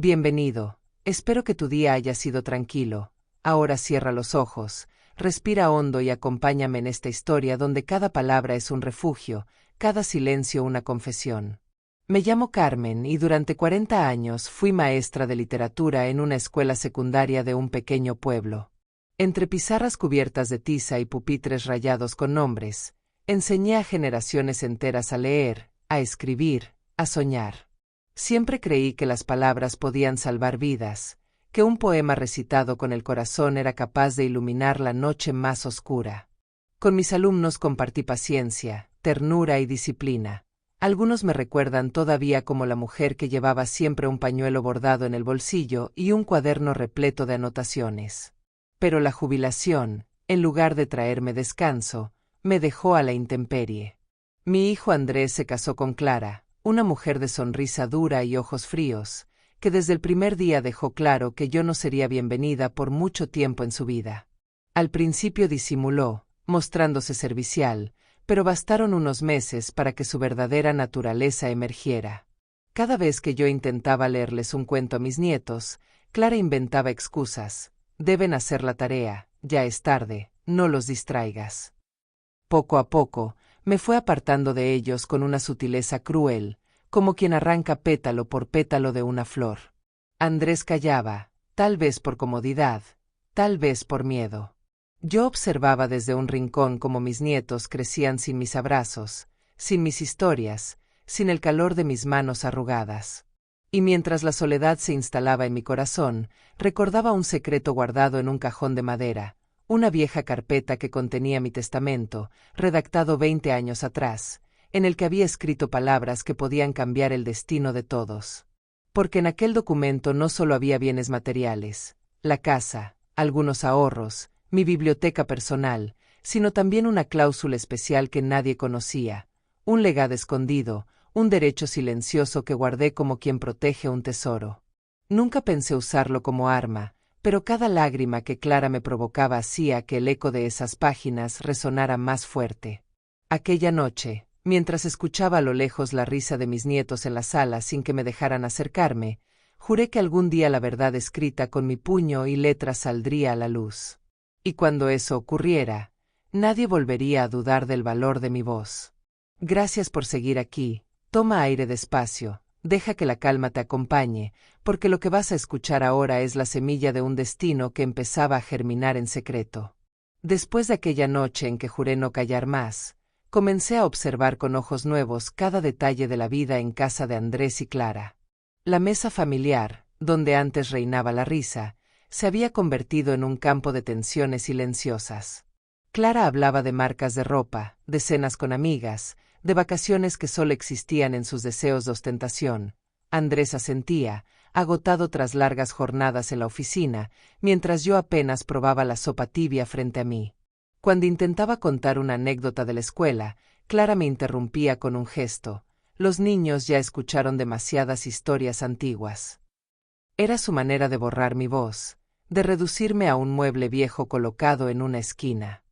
Bienvenido. Espero que tu día haya sido tranquilo. Ahora cierra los ojos, respira hondo y acompáñame en esta historia donde cada palabra es un refugio, cada silencio una confesión. Me llamo Carmen y durante 40 años fui maestra de literatura en una escuela secundaria de un pequeño pueblo. Entre pizarras cubiertas de tiza y pupitres rayados con nombres, enseñé a generaciones enteras a leer, a escribir, a soñar. Siempre creí que las palabras podían salvar vidas, que un poema recitado con el corazón era capaz de iluminar la noche más oscura. Con mis alumnos compartí paciencia, ternura y disciplina. Algunos me recuerdan todavía como la mujer que llevaba siempre un pañuelo bordado en el bolsillo y un cuaderno repleto de anotaciones. Pero la jubilación, en lugar de traerme descanso, me dejó a la intemperie. Mi hijo Andrés se casó con Clara, una mujer de sonrisa dura y ojos fríos, que desde el primer día dejó claro que yo no sería bienvenida por mucho tiempo en su vida. Al principio disimuló, mostrándose servicial, pero bastaron unos meses para que su verdadera naturaleza emergiera. Cada vez que yo intentaba leerles un cuento a mis nietos, Clara inventaba excusas. Deben hacer la tarea, ya es tarde, no los distraigas. Poco a poco, me fue apartando de ellos con una sutileza cruel, como quien arranca pétalo por pétalo de una flor. Andrés callaba, tal vez por comodidad, tal vez por miedo. Yo observaba desde un rincón cómo mis nietos crecían sin mis abrazos, sin mis historias, sin el calor de mis manos arrugadas. Y mientras la soledad se instalaba en mi corazón, recordaba un secreto guardado en un cajón de madera, una vieja carpeta que contenía mi testamento, redactado 20 años atrás, en el que había escrito palabras que podían cambiar el destino de todos. Porque en aquel documento no solo había bienes materiales, la casa, algunos ahorros, mi biblioteca personal, sino también una cláusula especial que nadie conocía, un legado escondido, un derecho silencioso que guardé como quien protege un tesoro. Nunca pensé usarlo como arma, pero cada lágrima que Clara me provocaba hacía que el eco de esas páginas resonara más fuerte. Aquella noche, mientras escuchaba a lo lejos la risa de mis nietos en la sala sin que me dejaran acercarme, juré que algún día la verdad escrita con mi puño y letra saldría a la luz. Y cuando eso ocurriera, nadie volvería a dudar del valor de mi voz. Gracias por seguir aquí, toma aire despacio, deja que la calma te acompañe, porque lo que vas a escuchar ahora es la semilla de un destino que empezaba a germinar en secreto. Después de aquella noche en que juré no callar más, comencé a observar con ojos nuevos cada detalle de la vida en casa de Andrés y Clara. La mesa familiar, donde antes reinaba la risa, se había convertido en un campo de tensiones silenciosas. Clara hablaba de marcas de ropa, de cenas con amigas, de vacaciones que solo existían en sus deseos de ostentación. Andrés asentía, agotado tras largas jornadas en la oficina, mientras yo apenas probaba la sopa tibia frente a mí. Cuando intentaba contar una anécdota de la escuela, Clara me interrumpía con un gesto. Los niños ya escucharon demasiadas historias antiguas. Era su manera de borrar mi voz, de reducirme a un mueble viejo colocado en una esquina.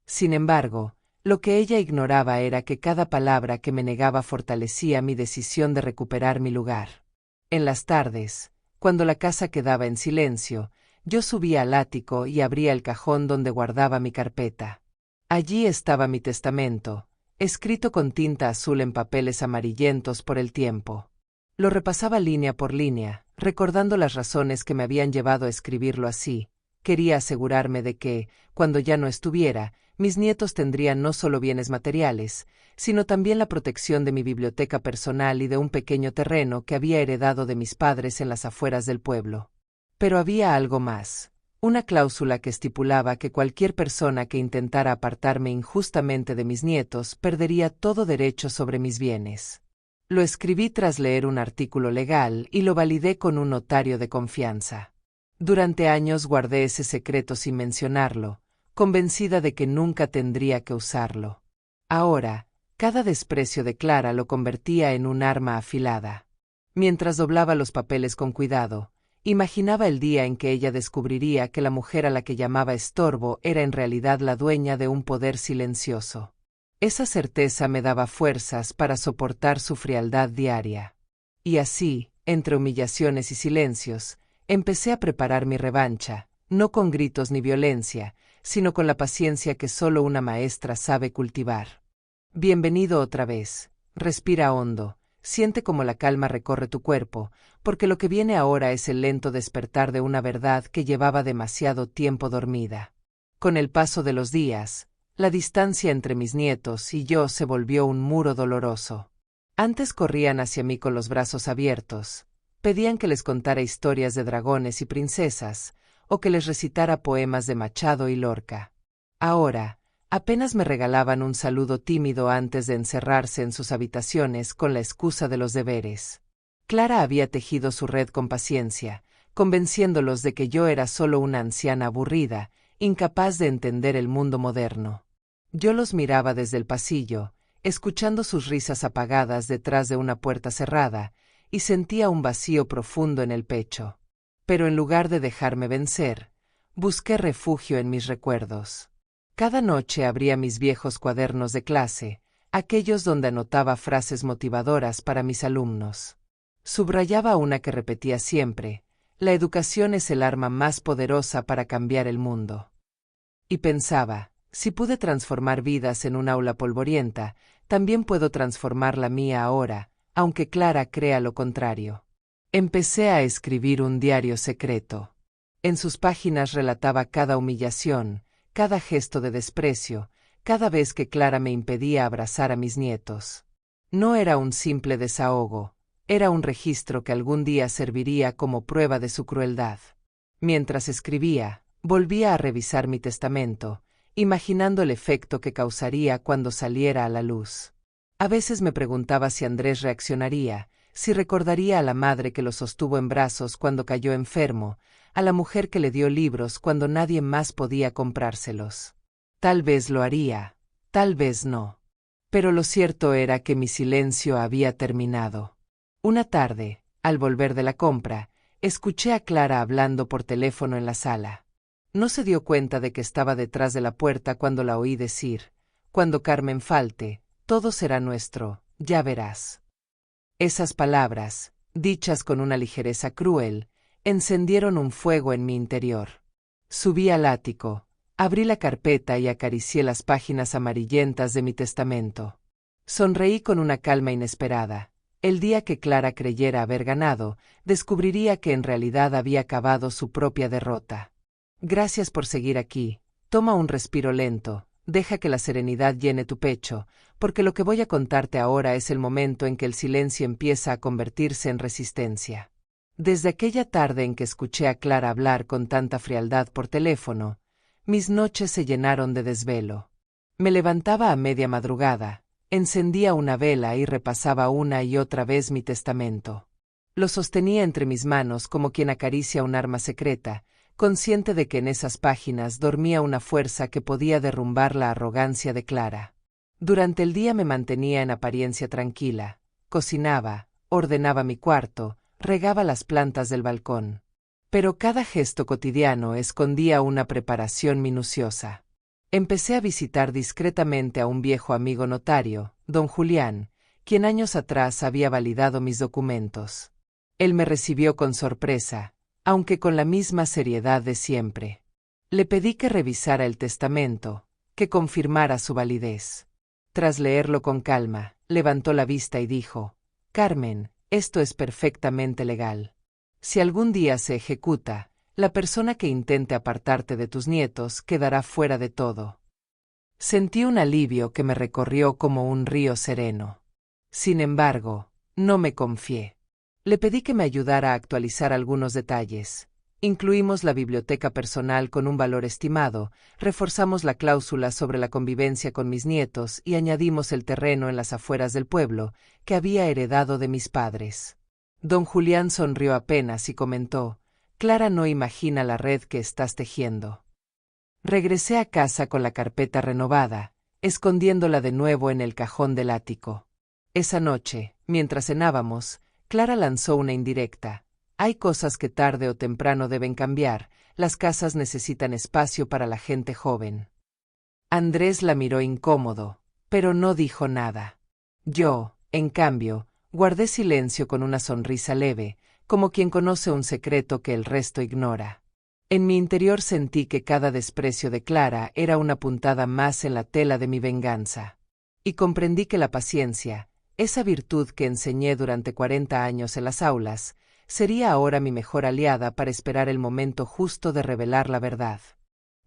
Sin embargo, lo que ella ignoraba era que cada palabra que me negaba fortalecía mi decisión de recuperar mi lugar. En las tardes, cuando la casa quedaba en silencio, yo subía al ático y abría el cajón donde guardaba mi carpeta. Allí estaba mi testamento, escrito con tinta azul en papeles amarillentos por el tiempo. Lo repasaba línea por línea, recordando las razones que me habían llevado a escribirlo así. Quería asegurarme de que, cuando ya no estuviera, mis nietos tendrían no solo bienes materiales, sino también la protección de mi biblioteca personal y de un pequeño terreno que había heredado de mis padres en las afueras del pueblo. Pero había algo más, una cláusula que estipulaba que cualquier persona que intentara apartarme injustamente de mis nietos perdería todo derecho sobre mis bienes. Lo escribí tras leer un artículo legal y lo validé con un notario de confianza. Durante años guardé ese secreto sin mencionarlo, convencida de que nunca tendría que usarlo. Ahora, cada desprecio de Clara lo convertía en un arma afilada. Mientras doblaba los papeles con cuidado, imaginaba el día en que ella descubriría que la mujer a la que llamaba estorbo era en realidad la dueña de un poder silencioso. Esa certeza me daba fuerzas para soportar su frialdad diaria. Y así, entre humillaciones y silencios, empecé a preparar mi revancha, no con gritos ni violencia, sino con la paciencia que solo una maestra sabe cultivar. Bienvenido otra vez. Respira hondo, siente cómo la calma recorre tu cuerpo, porque lo que viene ahora es el lento despertar de una verdad que llevaba demasiado tiempo dormida. Con el paso de los días, la distancia entre mis nietos y yo se volvió un muro doloroso. Antes corrían hacia mí con los brazos abiertos, pedían que les contara historias de dragones y princesas, o que les recitara poemas de Machado y Lorca. Ahora, apenas me regalaban un saludo tímido antes de encerrarse en sus habitaciones con la excusa de los deberes. Clara había tejido su red con paciencia, convenciéndolos de que yo era solo una anciana aburrida, incapaz de entender el mundo moderno. Yo los miraba desde el pasillo, escuchando sus risas apagadas detrás de una puerta cerrada, y sentía un vacío profundo en el pecho. Pero en lugar de dejarme vencer, busqué refugio en mis recuerdos. Cada noche abría mis viejos cuadernos de clase, aquellos donde anotaba frases motivadoras para mis alumnos. Subrayaba una que repetía siempre: la educación es el arma más poderosa para cambiar el mundo. Y pensaba, si pude transformar vidas en un aula polvorienta, también puedo transformar la mía ahora, aunque Clara crea lo contrario. Empecé a escribir un diario secreto. En sus páginas relataba cada humillación, cada gesto de desprecio, cada vez que Clara me impedía abrazar a mis nietos. No era un simple desahogo, era un registro que algún día serviría como prueba de su crueldad. Mientras escribía, volvía a revisar mi testamento, imaginando el efecto que causaría cuando saliera a la luz. A veces me preguntaba si Andrés reaccionaría, si recordaría a la madre que lo sostuvo en brazos cuando cayó enfermo, a la mujer que le dio libros cuando nadie más podía comprárselos. Tal vez lo haría, tal vez no. Pero lo cierto era que mi silencio había terminado. Una tarde, al volver de la compra, escuché a Clara hablando por teléfono en la sala. No se dio cuenta de que estaba detrás de la puerta cuando la oí decir: «Cuando Carmen falte, todo será nuestro, ya verás». Esas palabras, dichas con una ligereza cruel, encendieron un fuego en mi interior. Subí al ático, abrí la carpeta y acaricié las páginas amarillentas de mi testamento. Sonreí con una calma inesperada. El día que Clara creyera haber ganado, descubriría que en realidad había acabado su propia derrota. Gracias por seguir aquí. Toma un respiro lento, deja que la serenidad llene tu pecho, porque lo que voy a contarte ahora es el momento en que el silencio empieza a convertirse en resistencia. Desde aquella tarde en que escuché a Clara hablar con tanta frialdad por teléfono, mis noches se llenaron de desvelo. Me levantaba a media madrugada, encendía una vela y repasaba una y otra vez mi testamento. Lo sostenía entre mis manos como quien acaricia un arma secreta, consciente de que en esas páginas dormía una fuerza que podía derrumbar la arrogancia de Clara. Durante el día me mantenía en apariencia tranquila, cocinaba, ordenaba mi cuarto, regaba las plantas del balcón. Pero cada gesto cotidiano escondía una preparación minuciosa. Empecé a visitar discretamente a un viejo amigo notario, don Julián, quien años atrás había validado mis documentos. Él me recibió con sorpresa, aunque con la misma seriedad de siempre. Le pedí que revisara el testamento, que confirmara su validez. Tras leerlo con calma, levantó la vista y dijo: «Carmen, esto es perfectamente legal. Si algún día se ejecuta, la persona que intente apartarte de tus nietos quedará fuera de todo». Sentí un alivio que me recorrió como un río sereno. Sin embargo, no me confié. Le pedí que me ayudara a actualizar algunos detalles. Incluimos la biblioteca personal con un valor estimado, reforzamos la cláusula sobre la convivencia con mis nietos y añadimos el terreno en las afueras del pueblo, que había heredado de mis padres. Don Julián sonrió apenas y comentó: «Clara no imagina la red que estás tejiendo». Regresé a casa con la carpeta renovada, escondiéndola de nuevo en el cajón del ático. Esa noche, mientras cenábamos, Clara lanzó una indirecta: «Hay cosas que tarde o temprano deben cambiar, las casas necesitan espacio para la gente joven». Andrés la miró incómodo, pero no dijo nada. Yo, en cambio, Guardé silencio con una sonrisa leve, como quien conoce un secreto que el resto ignora. En mi interior sentí que cada desprecio de Clara era una puntada más en la tela de mi venganza. Y comprendí que la paciencia, esa virtud que enseñé durante 40 años en las aulas, sería ahora mi mejor aliada para esperar el momento justo de revelar la verdad.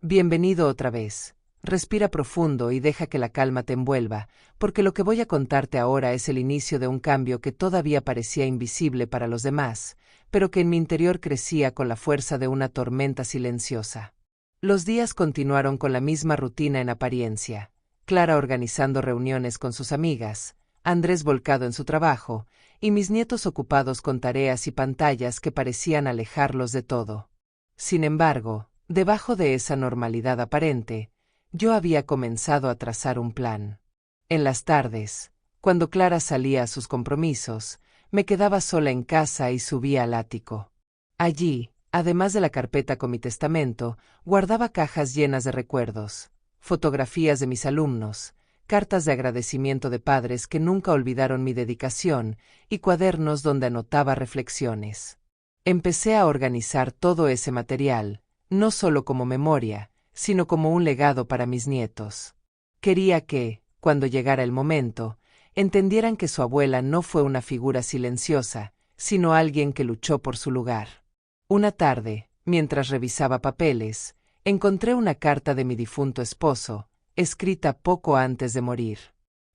Bienvenido otra vez. Respira profundo y deja que la calma te envuelva, porque lo que voy a contarte ahora es el inicio de un cambio que todavía parecía invisible para los demás, pero que en mi interior crecía con la fuerza de una tormenta silenciosa. Los días continuaron con la misma rutina en apariencia, Clara organizando reuniones con sus amigas, Andrés volcado en su trabajo, y mis nietos ocupados con tareas y pantallas que parecían alejarlos de todo. Sin embargo, debajo de esa normalidad aparente, yo había comenzado a trazar un plan. En las tardes, cuando Clara salía a sus compromisos, me quedaba sola en casa y subía al ático. Allí, además de la carpeta con mi testamento, guardaba cajas llenas de recuerdos, fotografías de mis alumnos, cartas de agradecimiento de padres que nunca olvidaron mi dedicación y cuadernos donde anotaba reflexiones. Empecé a organizar todo ese material, no solo como memoria, sino como un legado para mis nietos. Quería que, cuando llegara el momento, entendieran que su abuela no fue una figura silenciosa, sino alguien que luchó por su lugar. Una tarde, mientras revisaba papeles, encontré una carta de mi difunto esposo, escrita poco antes de morir.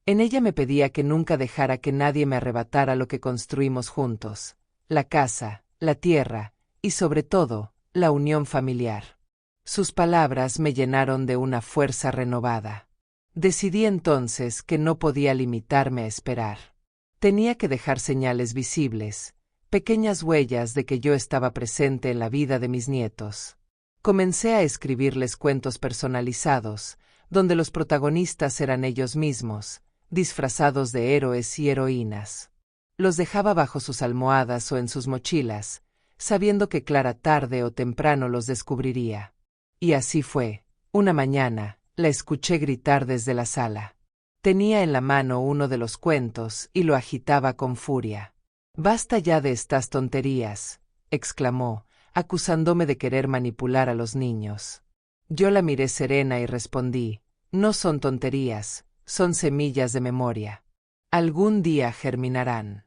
En ella me pedía que nunca dejara que nadie me arrebatara lo que construimos juntos, la casa, la tierra y, sobre todo, la unión familiar. Sus palabras me llenaron de una fuerza renovada. Decidí entonces que no podía limitarme a esperar. Tenía que dejar señales visibles, pequeñas huellas de que yo estaba presente en la vida de mis nietos. Comencé a escribirles cuentos personalizados, donde los protagonistas eran ellos mismos, disfrazados de héroes y heroínas. Los dejaba bajo sus almohadas o en sus mochilas, sabiendo que Clara tarde o temprano los descubriría. Y así fue. Una mañana, la escuché gritar desde la sala. Tenía en la mano uno de los cuentos y lo agitaba con furia. «Basta ya de estas tonterías», exclamó, acusándome de querer manipular a los niños. Yo la miré serena y respondí, «No son tonterías, son semillas de memoria. Algún día germinarán».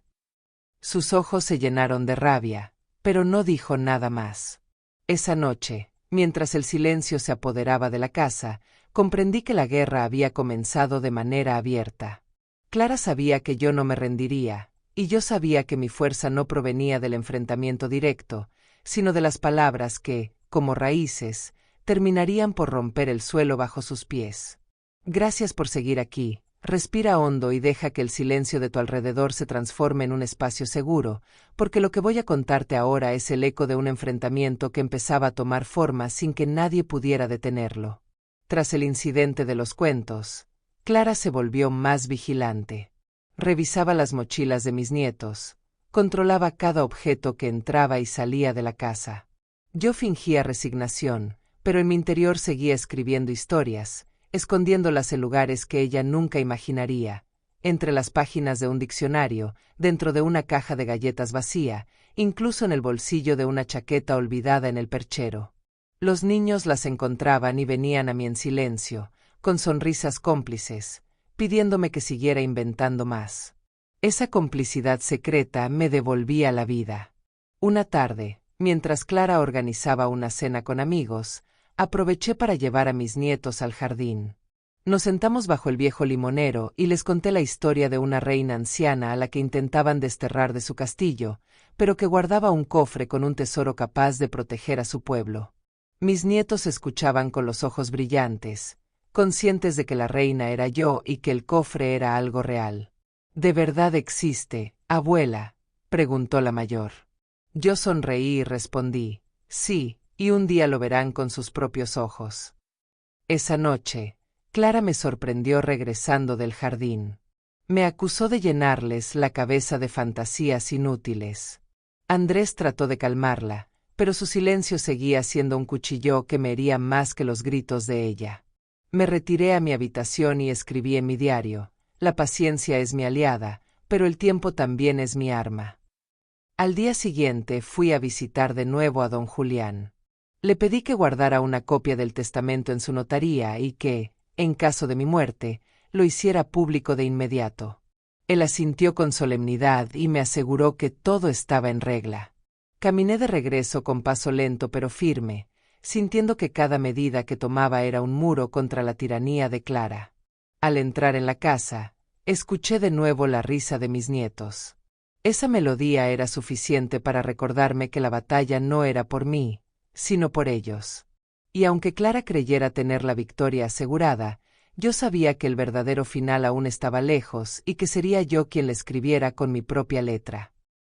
Sus ojos se llenaron de rabia, pero no dijo nada más. Esa noche, mientras el silencio se apoderaba de la casa, comprendí que la guerra había comenzado de manera abierta. Clara sabía que yo no me rendiría, y yo sabía que mi fuerza no provenía del enfrentamiento directo, sino de las palabras que, como raíces, terminarían por romper el suelo bajo sus pies. «Gracias por seguir aquí. Respira hondo y deja que el silencio de tu alrededor se transforme en un espacio seguro, porque lo que voy a contarte ahora es el eco de un enfrentamiento que empezaba a tomar forma sin que nadie pudiera detenerlo». Tras el incidente de los cuentos, Clara se volvió más vigilante. Revisaba las mochilas de mis nietos, controlaba cada objeto que entraba y salía de la casa. Yo fingía resignación, pero en mi interior seguía escribiendo historias, escondiéndolas en lugares que ella nunca imaginaría, entre las páginas de un diccionario, dentro de una caja de galletas vacía, incluso en el bolsillo de una chaqueta olvidada en el perchero. Los niños las encontraban y venían a mí en silencio, con sonrisas cómplices, pidiéndome que siguiera inventando más. Esa complicidad secreta me devolvía la vida. Una tarde, mientras Clara organizaba una cena con amigos, aproveché para llevar a mis nietos al jardín. Nos sentamos bajo el viejo limonero y les conté la historia de una reina anciana a la que intentaban desterrar de su castillo, pero que guardaba un cofre con un tesoro capaz de proteger a su pueblo. Mis nietos escuchaban con los ojos brillantes, conscientes de que la reina era yo y que el cofre era algo real. «¿De verdad existe, abuela?», preguntó la mayor. Yo sonreí y respondí, «Sí, y un día lo verán con sus propios ojos». Esa noche, Clara me sorprendió regresando del jardín. Me acusó de llenarles la cabeza de fantasías inútiles. Andrés trató de calmarla, pero su silencio seguía siendo un cuchillo que me hería más que los gritos de ella. Me retiré a mi habitación y escribí en mi diario, «La paciencia es mi aliada, pero el tiempo también es mi arma. Al día siguiente fui a visitar de nuevo a don Julián. Le pedí que guardara una copia del testamento en su notaría y que, en caso de mi muerte, lo hiciera público de inmediato. Él asintió con solemnidad y me aseguró que todo estaba en regla. Caminé de regreso con paso lento pero firme, sintiendo que cada medida que tomaba era un muro contra la tiranía de Clara. Al entrar en la casa, escuché de nuevo la risa de mis nietos. Esa melodía era suficiente para recordarme que la batalla no era por mí, sino por ellos. Y aunque Clara creyera tener la victoria asegurada, yo sabía que el verdadero final aún estaba lejos y que sería yo quien le escribiera con mi propia letra.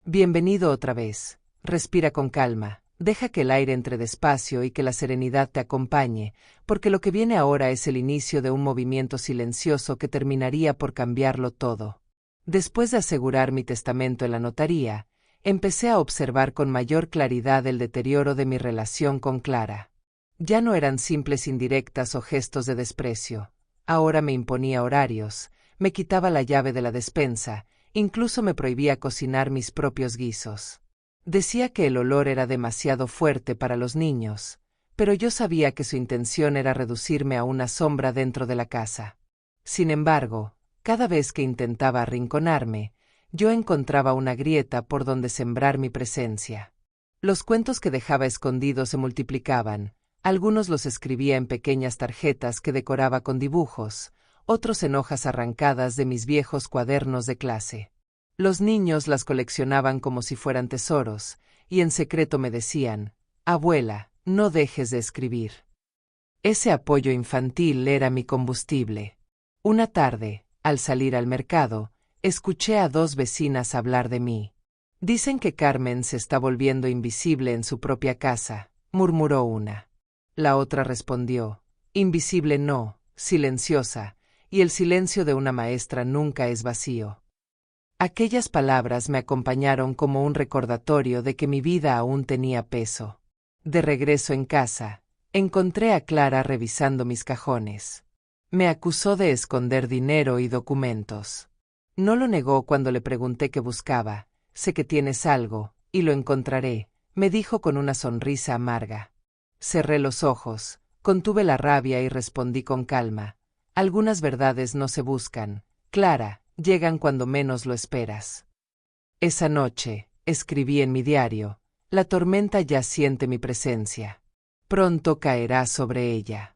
Bienvenido otra vez. Respira con calma, deja que el aire entre despacio y que la serenidad te acompañe, porque lo que viene ahora es el inicio de un movimiento silencioso que terminaría por cambiarlo todo. Después de asegurar mi testamento en la notaría, empecé a observar con mayor claridad el deterioro de mi relación con Clara. Ya no eran simples indirectas o gestos de desprecio. Ahora me imponía horarios, me quitaba la llave de la despensa, incluso me prohibía cocinar mis propios guisos. Decía que el olor era demasiado fuerte para los niños, pero yo sabía que su intención era reducirme a una sombra dentro de la casa. Sin embargo, cada vez que intentaba arrinconarme, yo encontraba una grieta por donde sembrar mi presencia. Los cuentos que dejaba escondidos se multiplicaban. Algunos los escribía en pequeñas tarjetas que decoraba con dibujos, otros en hojas arrancadas de mis viejos cuadernos de clase. Los niños las coleccionaban como si fueran tesoros, y en secreto me decían: «Abuela, no dejes de escribir». Ese apoyo infantil era mi combustible. Una tarde, al salir al mercado, escuché a dos vecinas hablar de mí. «Dicen que Carmen se está volviendo invisible en su propia casa», murmuró una. La otra respondió: «Invisible no, silenciosa, y el silencio de una maestra nunca es vacío». Aquellas palabras me acompañaron como un recordatorio de que mi vida aún tenía peso. De regreso en casa, encontré a Clara revisando mis cajones. Me acusó de esconder dinero y documentos. No lo negó cuando le pregunté qué buscaba. «Sé que tienes algo, y lo encontraré», me dijo con una sonrisa amarga. Cerré los ojos, contuve la rabia y respondí con calma: «Algunas verdades no se buscan, Clara, llegan cuando menos lo esperas». Esa noche, escribí en mi diario: «La tormenta ya siente mi presencia. Pronto caerá sobre ella».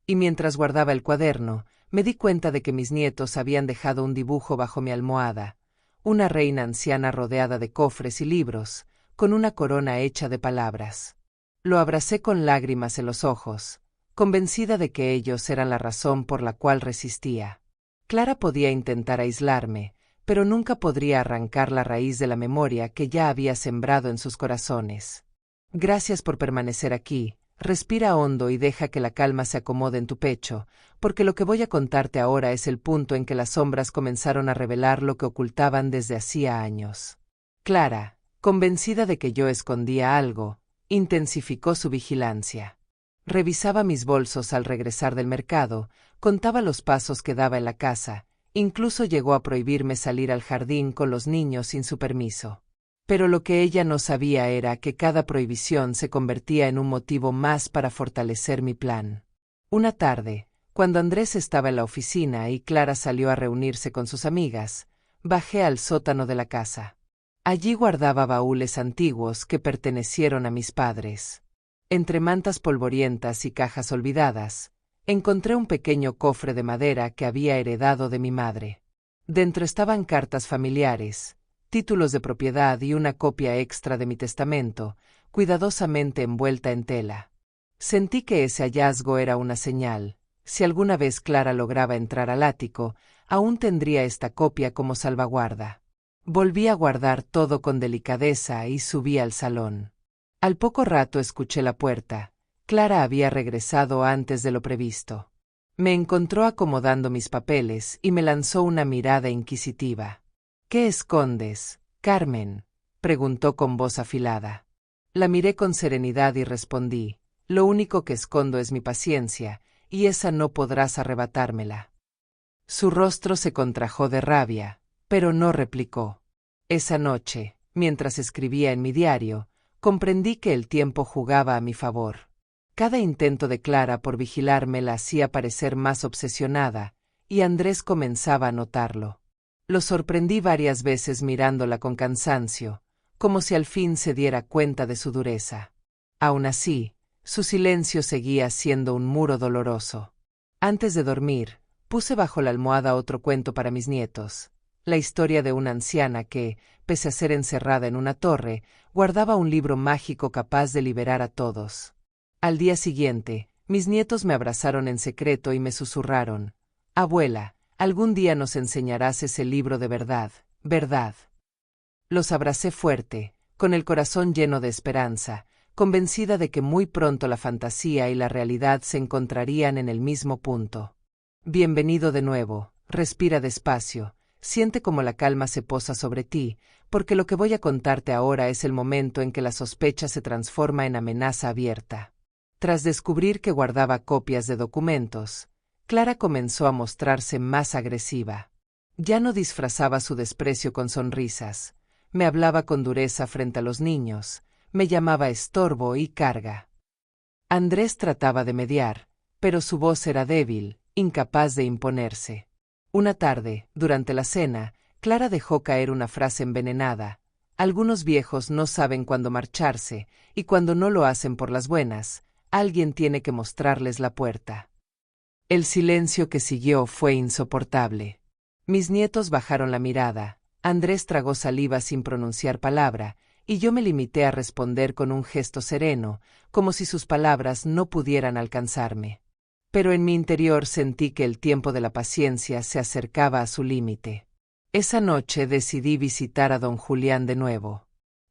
Y mientras guardaba el cuaderno, me di cuenta de que mis nietos habían dejado un dibujo bajo mi almohada, una reina anciana rodeada de cofres y libros, con una corona hecha de palabras. Lo abracé con lágrimas en los ojos, convencida de que ellos eran la razón por la cual resistía. Clara podía intentar aislarme, pero nunca podría arrancar la raíz de la memoria que ya había sembrado en sus corazones. «Gracias por permanecer aquí. Respira hondo y deja que la calma se acomode en tu pecho, porque lo que voy a contarte ahora es el punto en que las sombras comenzaron a revelar lo que ocultaban desde hacía años». Clara, convencida de que yo escondía algo, intensificó su vigilancia. Revisaba mis bolsos al regresar del mercado, contaba los pasos que daba en la casa, incluso llegó a prohibirme salir al jardín con los niños sin su permiso. Pero lo que ella no sabía era que cada prohibición se convertía en un motivo más para fortalecer mi plan. Una tarde, cuando Andrés estaba en la oficina y Clara salió a reunirse con sus amigas, bajé al sótano de la casa. Allí guardaba baúles antiguos que pertenecieron a mis padres. Entre mantas polvorientas y cajas olvidadas, encontré un pequeño cofre de madera que había heredado de mi madre. Dentro estaban cartas familiares, títulos de propiedad y una copia extra de mi testamento, cuidadosamente envuelta en tela. Sentí que ese hallazgo era una señal. Si alguna vez Clara lograba entrar al ático, aún tendría esta copia como salvaguarda. Volví a guardar todo con delicadeza y subí al salón. Al poco rato escuché la puerta. Clara había regresado antes de lo previsto. Me encontró acomodando mis papeles y me lanzó una mirada inquisitiva. «¿Qué escondes, Carmen?», preguntó con voz afilada. La miré con serenidad y respondí: «Lo único que escondo es mi paciencia, y esa no podrás arrebatármela». Su rostro se contrajo de rabia. pero no replicó. Esa noche, mientras escribía en mi diario, comprendí que el tiempo jugaba a mi favor. Cada intento de Clara por vigilarme la hacía parecer más obsesionada, y Andrés comenzaba a notarlo. Lo sorprendí varias veces mirándola con cansancio, como si al fin se diera cuenta de su dureza. Aún así, su silencio seguía siendo un muro doloroso. Antes de dormir, puse bajo la almohada otro cuento para mis nietos, la historia de una anciana que, pese a ser encerrada en una torre, guardaba un libro mágico capaz de liberar a todos. Al día siguiente, mis nietos me abrazaron en secreto y me susurraron: «Abuela, algún día nos enseñarás ese libro de verdad, ¿verdad?». Los abracé fuerte, con el corazón lleno de esperanza, convencida de que muy pronto la fantasía y la realidad se encontrarían en el mismo punto. Bienvenido de nuevo, respira despacio, siente cómo la calma se posa sobre ti, porque lo que voy a contarte ahora es el momento en que la sospecha se transforma en amenaza abierta. Tras descubrir que guardaba copias de documentos, Clara comenzó a mostrarse más agresiva. Ya no disfrazaba su desprecio con sonrisas, me hablaba con dureza frente a los niños, me llamaba estorbo y carga. Andrés trataba de mediar, pero su voz era débil, incapaz de imponerse. Una tarde, durante la cena, Clara dejó caer una frase envenenada: «Algunos viejos no saben cuándo marcharse, y cuando no lo hacen por las buenas, alguien tiene que mostrarles la puerta». El silencio que siguió fue insoportable. Mis nietos bajaron la mirada, Andrés tragó saliva sin pronunciar palabra, y yo me limité a responder con un gesto sereno, como si sus palabras no pudieran alcanzarme. Pero en mi interior sentí que el tiempo de la paciencia se acercaba a su límite. Esa noche decidí visitar a don Julián de nuevo.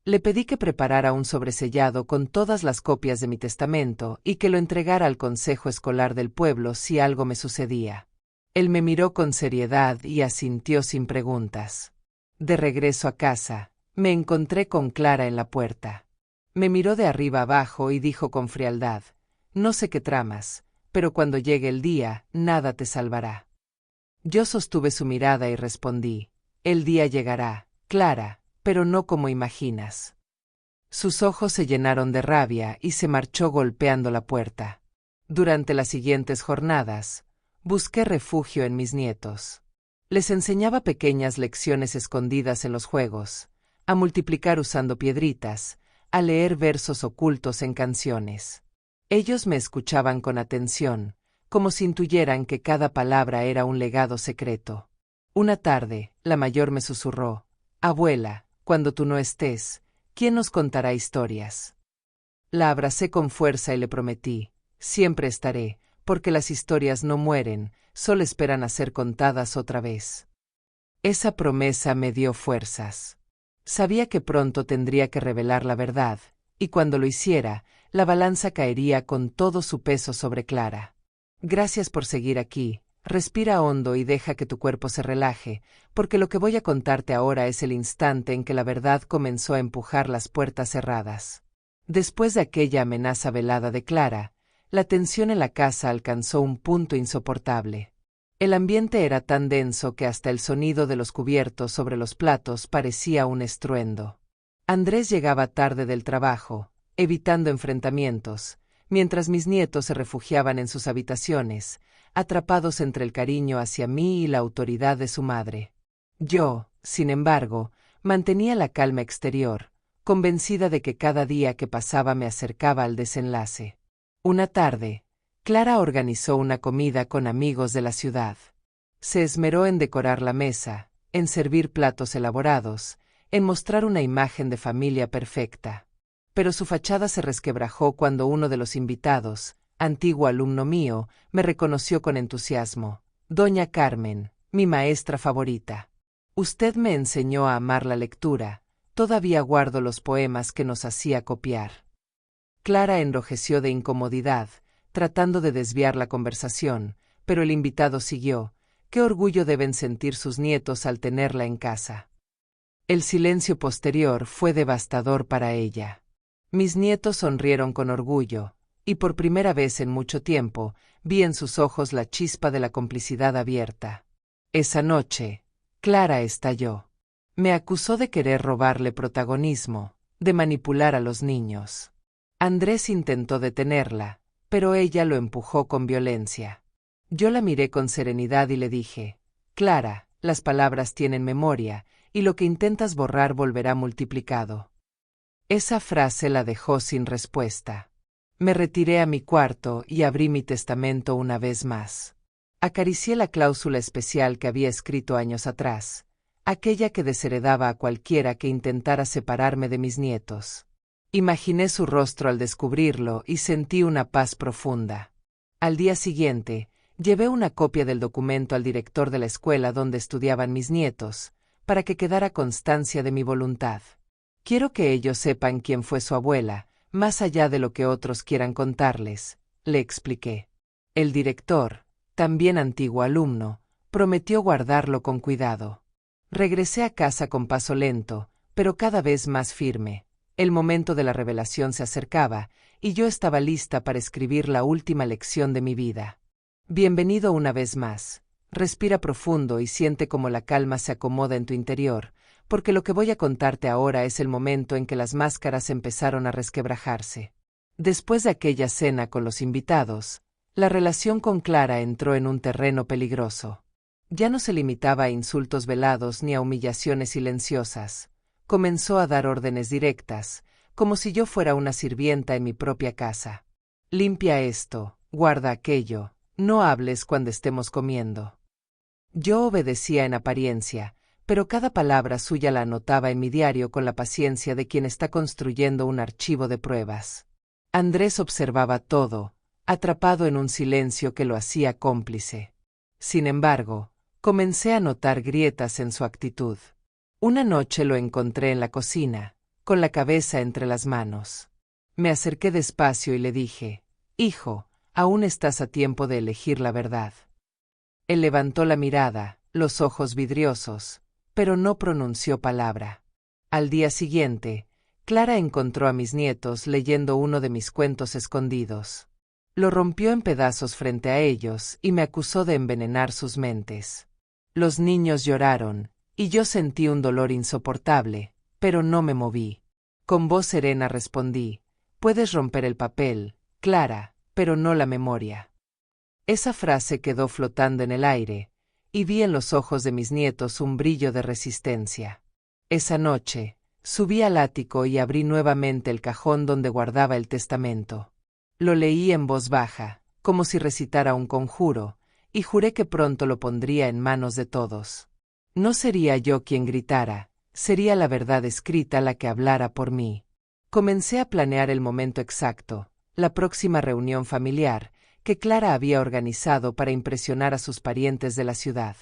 Le pedí que preparara un sobresellado con todas las copias de mi testamento y que lo entregara al consejo escolar del pueblo si algo me sucedía. Él me miró con seriedad y asintió sin preguntas. De regreso a casa, me encontré con Clara en la puerta. Me miró de arriba abajo y dijo con frialdad: «No sé qué tramas, pero cuando llegue el día, nada te salvará». Yo sostuve su mirada y respondí: «El día llegará, Clara, pero no como imaginas». Sus ojos se llenaron de rabia y se marchó golpeando la puerta. Durante las siguientes jornadas, busqué refugio en mis nietos. Les enseñaba pequeñas lecciones escondidas en los juegos, a multiplicar usando piedritas, a leer versos ocultos en canciones. Ellos me escuchaban con atención, como si intuyeran que cada palabra era un legado secreto. Una tarde, la mayor me susurró: «Abuela, cuando tú no estés, ¿quién nos contará historias?». La abracé con fuerza y le prometí: «Siempre estaré, porque las historias no mueren, solo esperan a ser contadas otra vez». Esa promesa me dio fuerzas. Sabía que pronto tendría que revelar la verdad, y cuando lo hiciera, la balanza caería con todo su peso sobre Clara. Gracias por seguir aquí, respira hondo y deja que tu cuerpo se relaje, porque lo que voy a contarte ahora es el instante en que la verdad comenzó a empujar las puertas cerradas. Después de aquella amenaza velada de Clara, la tensión en la casa alcanzó un punto insoportable. El ambiente era tan denso que hasta el sonido de los cubiertos sobre los platos parecía un estruendo. Andrés llegaba tarde del trabajo, evitando enfrentamientos, mientras mis nietos se refugiaban en sus habitaciones, atrapados entre el cariño hacia mí y la autoridad de su madre. Yo, sin embargo, mantenía la calma exterior, convencida de que cada día que pasaba me acercaba al desenlace. Una tarde, Clara organizó una comida con amigos de la ciudad. Se esmeró en decorar la mesa, en servir platos elaborados, en mostrar una imagen de familia perfecta. Pero su fachada se resquebrajó cuando uno de los invitados, antiguo alumno mío, me reconoció con entusiasmo: «Doña Carmen, mi maestra favorita. Usted me enseñó a amar la lectura, todavía guardo los poemas que nos hacía copiar». Clara enrojeció de incomodidad, tratando de desviar la conversación, pero el invitado siguió: «Qué orgullo deben sentir sus nietos al tenerla en casa». El silencio posterior fue devastador para ella. Mis nietos sonrieron con orgullo, y por primera vez en mucho tiempo, vi en sus ojos la chispa de la complicidad abierta. Esa noche, Clara estalló. Me acusó de querer robarle protagonismo, de manipular a los niños. Andrés intentó detenerla, pero ella lo empujó con violencia. Yo la miré con serenidad y le dije: Clara, las palabras tienen memoria, y lo que intentas borrar volverá multiplicado. Esa frase la dejó sin respuesta. Me retiré a mi cuarto y abrí mi testamento una vez más. Acaricié la cláusula especial que había escrito años atrás, aquella que desheredaba a cualquiera que intentara separarme de mis nietos. Imaginé su rostro al descubrirlo y sentí una paz profunda. Al día siguiente, llevé una copia del documento al director de la escuela donde estudiaban mis nietos, para que quedara constancia de mi voluntad. Quiero que ellos sepan quién fue su abuela, más allá de lo que otros quieran contarles, le expliqué. El director, también antiguo alumno, prometió guardarlo con cuidado. Regresé a casa con paso lento, pero cada vez más firme. El momento de la revelación se acercaba, y yo estaba lista para escribir la última lección de mi vida. Bienvenido una vez más. Respira profundo y siente cómo la calma se acomoda en tu interior, porque lo que voy a contarte ahora es el momento en que las máscaras empezaron a resquebrajarse. Después de aquella cena con los invitados, la relación con Clara entró en un terreno peligroso. Ya no se limitaba a insultos velados ni a humillaciones silenciosas. Comenzó a dar órdenes directas, como si yo fuera una sirvienta en mi propia casa. Limpia esto, guarda aquello, no hables cuando estemos comiendo. Yo obedecía en apariencia, pero cada palabra suya la anotaba en mi diario con la paciencia de quien está construyendo un archivo de pruebas. Andrés observaba todo, atrapado en un silencio que lo hacía cómplice. Sin embargo, comencé a notar grietas en su actitud. Una noche lo encontré en la cocina, con la cabeza entre las manos. Me acerqué despacio y le dije: Hijo, aún estás a tiempo de elegir la verdad. Él levantó la mirada, los ojos vidriosos, pero no pronunció palabra. Al día siguiente, Clara encontró a mis nietos leyendo uno de mis cuentos escondidos. Lo rompió en pedazos frente a ellos y me acusó de envenenar sus mentes. Los niños lloraron, y yo sentí un dolor insoportable, pero no me moví. Con voz serena respondí: Puedes romper el papel, Clara, pero no la memoria. Esa frase quedó flotando en el aire, y vi en los ojos de mis nietos un brillo de resistencia. Esa noche, subí al ático y abrí nuevamente el cajón donde guardaba el testamento. Lo leí en voz baja, como si recitara un conjuro, y juré que pronto lo pondría en manos de todos. No sería yo quien gritara, sería la verdad escrita la que hablara por mí. Comencé a planear el momento exacto, la próxima reunión familiar, que Clara había organizado para impresionar a sus parientes de la ciudad.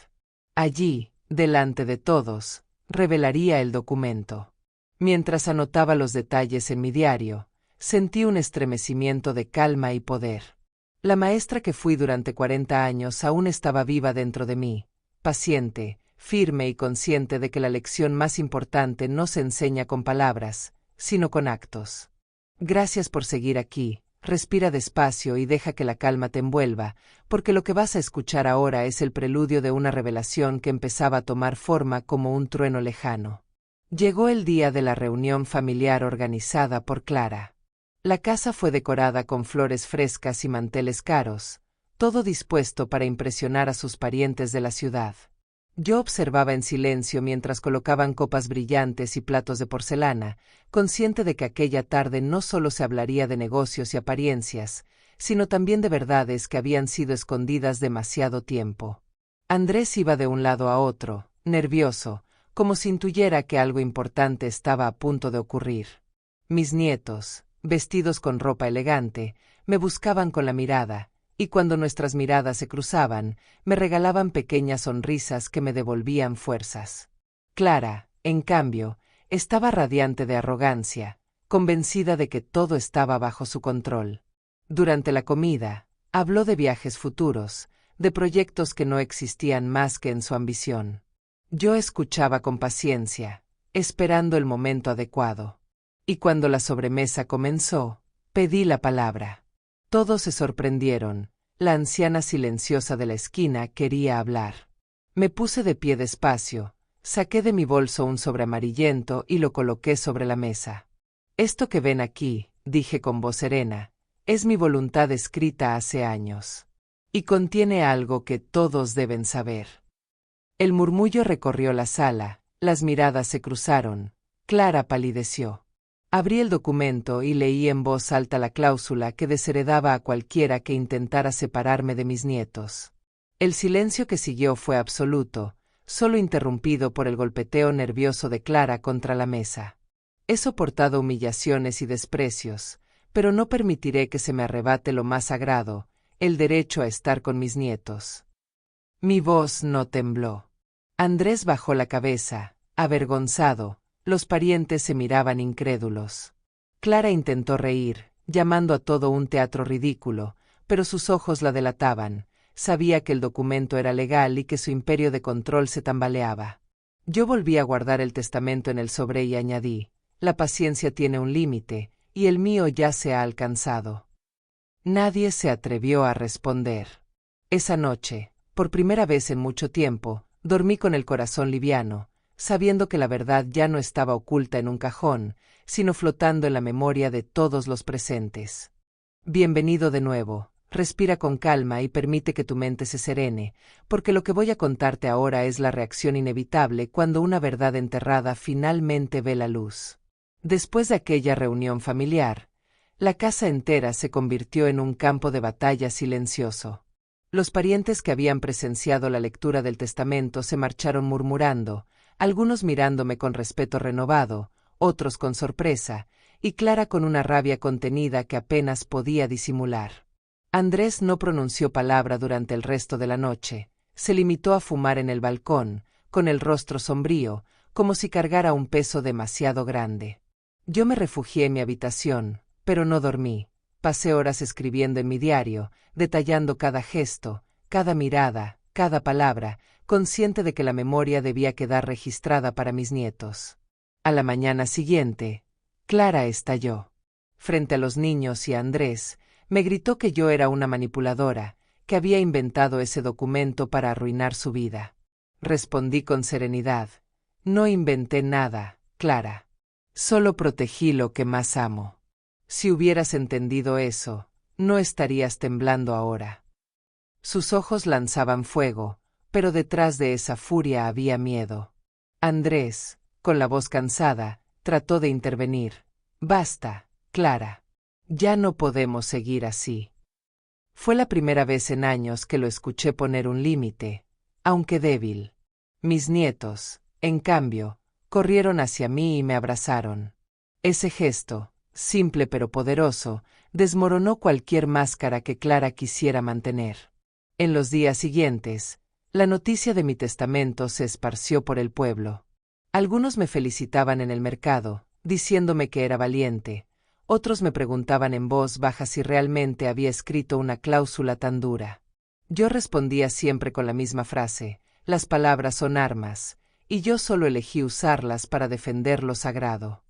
Allí, delante de todos, revelaría el documento. Mientras anotaba los detalles en mi diario, sentí un estremecimiento de calma y poder. La maestra que fui durante 40 años aún estaba viva dentro de mí, paciente, firme y consciente de que la lección más importante no se enseña con palabras, sino con actos. Gracias por seguir aquí. Respira despacio y deja que la calma te envuelva, porque lo que vas a escuchar ahora es el preludio de una revelación que empezaba a tomar forma como un trueno lejano. Llegó el día de la reunión familiar organizada por Clara. La casa fue decorada con flores frescas y manteles caros, todo dispuesto para impresionar a sus parientes de la ciudad. Yo observaba en silencio mientras colocaban copas brillantes y platos de porcelana, consciente de que aquella tarde no solo se hablaría de negocios y apariencias, sino también de verdades que habían sido escondidas demasiado tiempo. Andrés iba de un lado a otro, nervioso, como si intuyera que algo importante estaba a punto de ocurrir. Mis nietos, vestidos con ropa elegante, me buscaban con la mirada, y cuando nuestras miradas se cruzaban, me regalaban pequeñas sonrisas que me devolvían fuerzas. Clara, en cambio, estaba radiante de arrogancia, convencida de que todo estaba bajo su control. Durante la comida, habló de viajes futuros, de proyectos que no existían más que en su ambición. Yo escuchaba con paciencia, esperando el momento adecuado. Y cuando la sobremesa comenzó, pedí la palabra. Todos se sorprendieron. La anciana silenciosa de la esquina quería hablar. Me puse de pie despacio, saqué de mi bolso un sobre amarillento y lo coloqué sobre la mesa. Esto que ven aquí, dije con voz serena, es mi voluntad escrita hace años. Y contiene algo que todos deben saber. El murmullo recorrió la sala, las miradas se cruzaron. Clara palideció. Abrí el documento y leí en voz alta la cláusula que desheredaba a cualquiera que intentara separarme de mis nietos. El silencio que siguió fue absoluto, solo interrumpido por el golpeteo nervioso de Clara contra la mesa. He soportado humillaciones y desprecios, pero no permitiré que se me arrebate lo más sagrado, el derecho a estar con mis nietos. Mi voz no tembló. Andrés bajó la cabeza, avergonzado, los parientes se miraban incrédulos. Clara intentó reír, llamando a todo un teatro ridículo, pero sus ojos la delataban. Sabía que el documento era legal y que su imperio de control se tambaleaba. Yo volví a guardar el testamento en el sobre y añadí, la paciencia tiene un límite, y el mío ya se ha alcanzado. Nadie se atrevió a responder. Esa noche, por primera vez en mucho tiempo, dormí con el corazón liviano, sabiendo que la verdad ya no estaba oculta en un cajón, sino flotando en la memoria de todos los presentes. Bienvenido de nuevo. Respira con calma y permite que tu mente se serene, porque lo que voy a contarte ahora es la reacción inevitable cuando una verdad enterrada finalmente ve la luz. Después de aquella reunión familiar, la casa entera se convirtió en un campo de batalla silencioso. Los parientes que habían presenciado la lectura del testamento se marcharon murmurando, algunos mirándome con respeto renovado, otros con sorpresa, y Clara con una rabia contenida que apenas podía disimular. Andrés no pronunció palabra durante el resto de la noche, se limitó a fumar en el balcón, con el rostro sombrío, como si cargara un peso demasiado grande. Yo me refugié en mi habitación, pero no dormí. Pasé horas escribiendo en mi diario, detallando cada gesto, cada mirada, cada palabra, consciente de que la memoria debía quedar registrada para mis nietos. A la mañana siguiente, Clara estalló. Frente a los niños y a Andrés, me gritó que yo era una manipuladora, que había inventado ese documento para arruinar su vida. Respondí con serenidad, no inventé nada, Clara. Solo protegí lo que más amo. Si hubieras entendido eso, no estarías temblando ahora. Sus ojos lanzaban fuego, pero detrás de esa furia había miedo. Andrés, con la voz cansada, trató de intervenir. Basta, Clara. Ya no podemos seguir así. Fue la primera vez en años que lo escuché poner un límite, aunque débil. Mis nietos, en cambio, corrieron hacia mí y me abrazaron. Ese gesto, simple pero poderoso, desmoronó cualquier máscara que Clara quisiera mantener. En los días siguientes, la noticia de mi testamento se esparció por el pueblo. Algunos me felicitaban en el mercado, diciéndome que era valiente. Otros me preguntaban en voz baja si realmente había escrito una cláusula tan dura. Yo respondía siempre con la misma frase, las palabras son armas, y yo solo elegí usarlas para defender lo sagrado.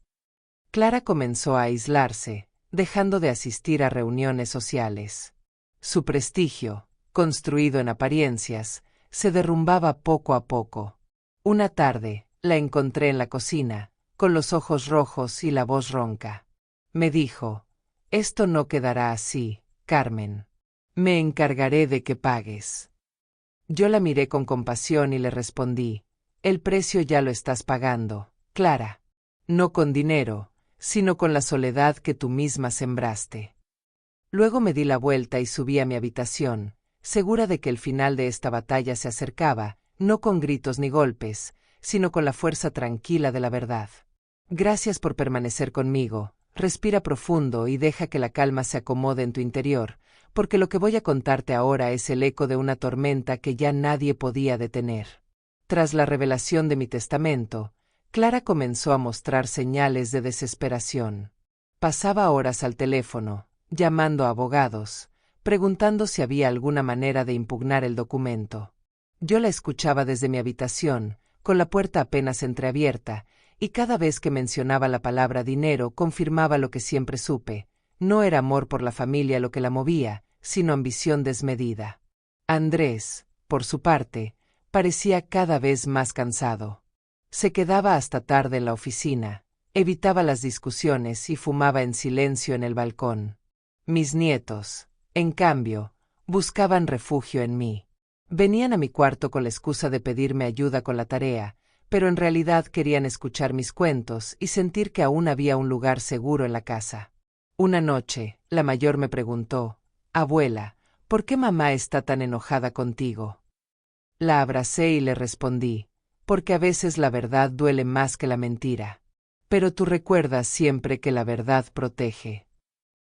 Clara comenzó a aislarse, dejando de asistir a reuniones sociales. Su prestigio, construido en apariencias, se derrumbaba poco a poco. Una tarde, la encontré en la cocina, con los ojos rojos y la voz ronca. Me dijo, esto no quedará así, Carmen. Me encargaré de que pagues. Yo la miré con compasión y le respondí, el precio ya lo estás pagando, Clara. No con dinero, sino con la soledad que tú misma sembraste. Luego me di la vuelta y subí a mi habitación, segura de que el final de esta batalla se acercaba, no con gritos ni golpes, sino con la fuerza tranquila de la verdad. Gracias por permanecer conmigo. Respira profundo y deja que la calma se acomode en tu interior, porque lo que voy a contarte ahora es el eco de una tormenta que ya nadie podía detener. Tras la revelación de mi testamento, Clara comenzó a mostrar señales de desesperación. Pasaba horas al teléfono, llamando a abogados, preguntando si había alguna manera de impugnar el documento. Yo la escuchaba desde mi habitación, con la puerta apenas entreabierta, y cada vez que mencionaba la palabra dinero confirmaba lo que siempre supe, no era amor por la familia lo que la movía, sino ambición desmedida. Andrés, por su parte, Parecía cada vez más cansado. Se quedaba hasta tarde en la oficina, evitaba las discusiones y fumaba en silencio en el balcón. Mis nietos, en cambio, buscaban refugio en mí. Venían a mi cuarto con la excusa de pedirme ayuda con la tarea, pero en realidad querían escuchar mis cuentos y sentir que aún había un lugar seguro en la casa. Una noche, la mayor me preguntó: «Abuela, ¿por qué mamá está tan enojada contigo?». La abracé y le respondí: «Porque a veces la verdad duele más que la mentira. Pero tú recuerdas siempre que la verdad protege».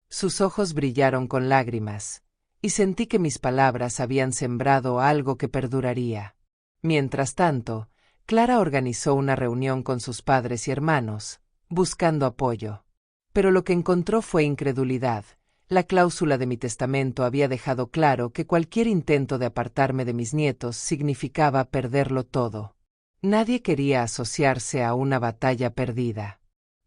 Sus ojos brillaron con lágrimas, y sentí que mis palabras habían sembrado algo que perduraría. Mientras tanto, Clara organizó una reunión con sus padres y hermanos, buscando apoyo. Pero lo que encontró fue incredulidad. La cláusula de mi testamento había dejado claro que cualquier intento de apartarme de mis nietos significaba perderlo todo. Nadie quería asociarse a una batalla perdida.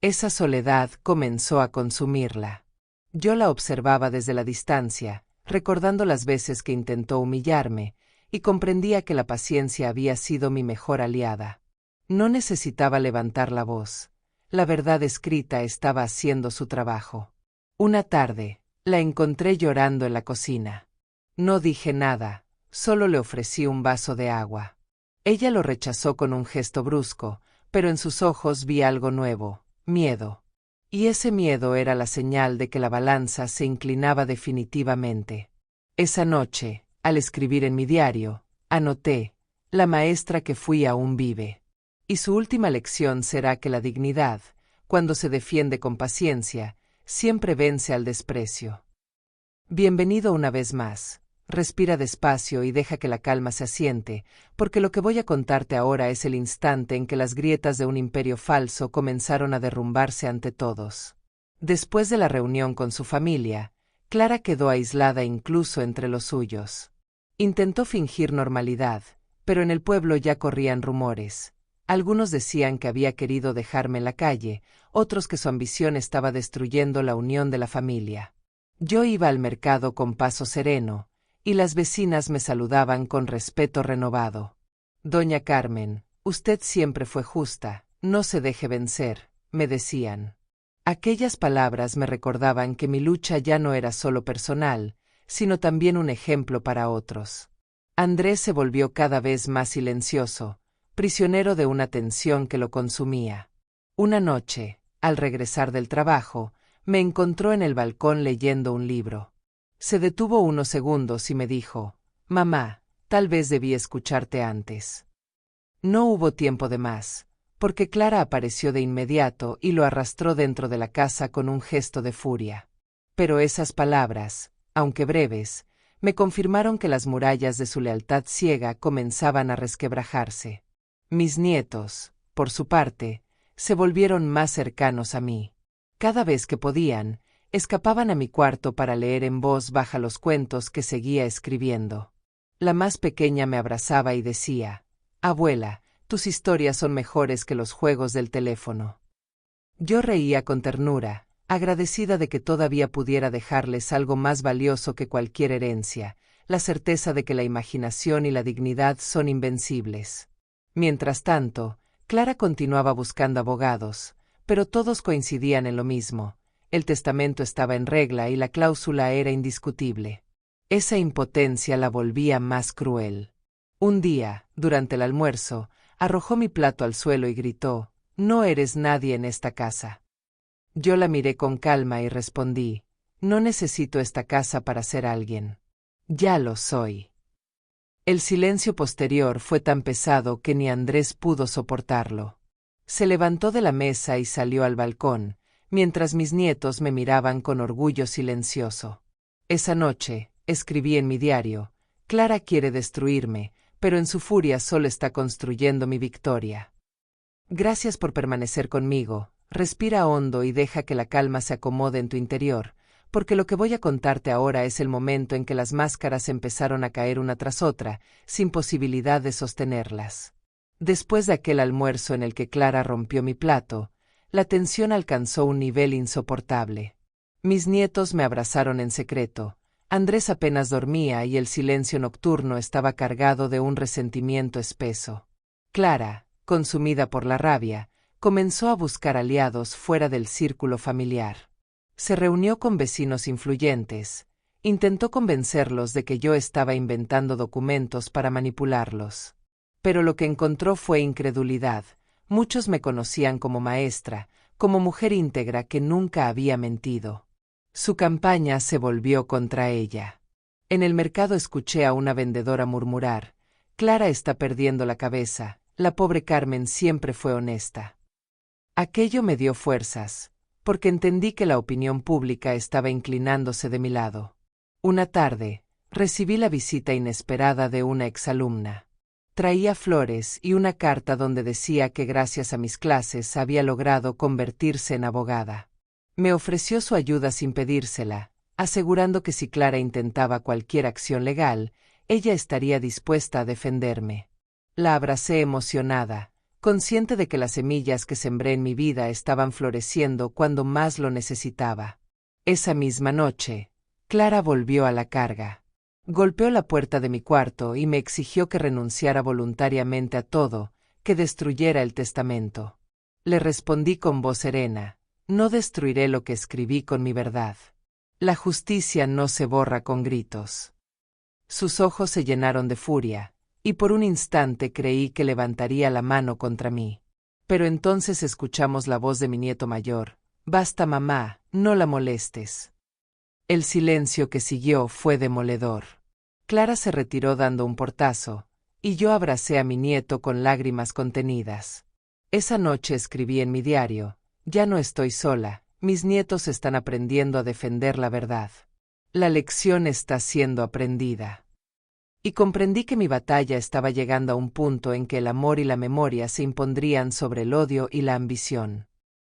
Esa soledad comenzó a consumirla. Yo la observaba desde la distancia, recordando las veces que intentó humillarme, y comprendía que la paciencia había sido mi mejor aliada. No necesitaba levantar la voz. La verdad escrita estaba haciendo su trabajo. Una tarde, la encontré llorando en la cocina. No dije nada, solo le ofrecí un vaso de agua. Ella lo rechazó con un gesto brusco, pero en sus ojos vi algo nuevo: miedo. Y ese miedo era la señal de que la balanza se inclinaba definitivamente. Esa noche, al escribir en mi diario, anoté: «La maestra que fui aún vive». Y su última lección será que la dignidad, cuando se defiende con paciencia, siempre vence al desprecio. Bienvenido una vez más. Respira despacio y deja que la calma se asiente, porque lo que voy a contarte ahora es el instante en que las grietas de un imperio falso comenzaron a derrumbarse ante todos. Después de la reunión con su familia, Clara quedó aislada incluso entre los suyos. Intentó fingir normalidad, pero en el pueblo ya corrían rumores. Algunos decían que había querido dejarme en la calle, otros que su ambición estaba destruyendo la unión de la familia. Yo iba al mercado con paso sereno, y las vecinas me saludaban con respeto renovado. «Doña Carmen, usted siempre fue justa, no se deje vencer», me decían. Aquellas palabras me recordaban que mi lucha ya no era solo personal, sino también un ejemplo para otros. Andrés se volvió cada vez más silencioso, prisionero de una tensión que lo consumía. Una noche, al regresar del trabajo, me encontró en el balcón leyendo un libro. Se detuvo unos segundos y me dijo: «Mamá, tal vez debí escucharte antes». No hubo tiempo de más, porque Clara apareció de inmediato y lo arrastró dentro de la casa con un gesto de furia. Pero esas palabras, aunque breves, me confirmaron que las murallas de su lealtad ciega comenzaban a resquebrajarse. Mis nietos, por su parte, se volvieron más cercanos a mí. Cada vez que podían, escapaban a mi cuarto para leer en voz baja los cuentos que seguía escribiendo. La más pequeña me abrazaba y decía: «Abuela, tus historias son mejores que los juegos del teléfono». Yo reía con ternura, agradecida de que todavía pudiera dejarles algo más valioso que cualquier herencia, la certeza de que la imaginación y la dignidad son invencibles. Mientras tanto, Clara continuaba buscando abogados, pero todos coincidían en lo mismo: el testamento estaba en regla y la cláusula era indiscutible. Esa impotencia la volvía más cruel. Un día, durante el almuerzo, arrojó mi plato al suelo y gritó: «No eres nadie en esta casa». Yo la miré con calma y respondí: «No necesito esta casa para ser alguien. Ya lo soy». El silencio posterior fue tan pesado que ni Andrés pudo soportarlo. Se levantó de la mesa y salió al balcón, mientras mis nietos me miraban con orgullo silencioso. Esa noche, escribí en mi diario: «Clara quiere destruirme, pero en su furia solo está construyendo mi victoria». Gracias por permanecer conmigo. Respira hondo y deja que la calma se acomode en tu interior, porque lo que voy a contarte ahora es el momento en que las máscaras empezaron a caer una tras otra, sin posibilidad de sostenerlas. Después de aquel almuerzo en el que Clara rompió mi plato, la tensión alcanzó un nivel insoportable. Mis nietos me abrazaron en secreto, Andrés apenas dormía y el silencio nocturno estaba cargado de un resentimiento espeso. Clara, consumida por la rabia, comenzó a buscar aliados fuera del círculo familiar. Se reunió con vecinos influyentes, intentó convencerlos de que yo estaba inventando documentos para manipularlos. Pero lo que encontró fue incredulidad. Muchos me conocían como maestra, como mujer íntegra que nunca había mentido. Su campaña se volvió contra ella. En el mercado escuché a una vendedora murmurar: «Clara está perdiendo la cabeza, la pobre Carmen siempre fue honesta». Aquello me dio fuerzas, porque entendí que la opinión pública estaba inclinándose de mi lado. Una tarde, recibí la visita inesperada de una exalumna. Traía flores y una carta donde decía que gracias a mis clases había logrado convertirse en abogada. Me ofreció su ayuda sin pedírsela, asegurando que si Clara intentaba cualquier acción legal, ella estaría dispuesta a defenderme. La abracé emocionada, consciente de que las semillas que sembré en mi vida estaban floreciendo cuando más lo necesitaba. Esa misma noche, Clara volvió a la carga. Golpeó la puerta de mi cuarto y me exigió que renunciara voluntariamente a todo, que destruyera el testamento. Le respondí con voz serena: «No destruiré lo que escribí con mi verdad. La justicia no se borra con gritos». Sus ojos se llenaron de furia, y por un instante creí que levantaría la mano contra mí. Pero entonces escuchamos la voz de mi nieto mayor: «Basta, mamá, no la molestes». El silencio que siguió fue demoledor. Clara se retiró dando un portazo, y yo abracé a mi nieto con lágrimas contenidas. Esa noche escribí en mi diario: «Ya no estoy sola, mis nietos están aprendiendo a defender la verdad. La lección está siendo aprendida». Y comprendí que mi batalla estaba llegando a un punto en que el amor y la memoria se impondrían sobre el odio y la ambición.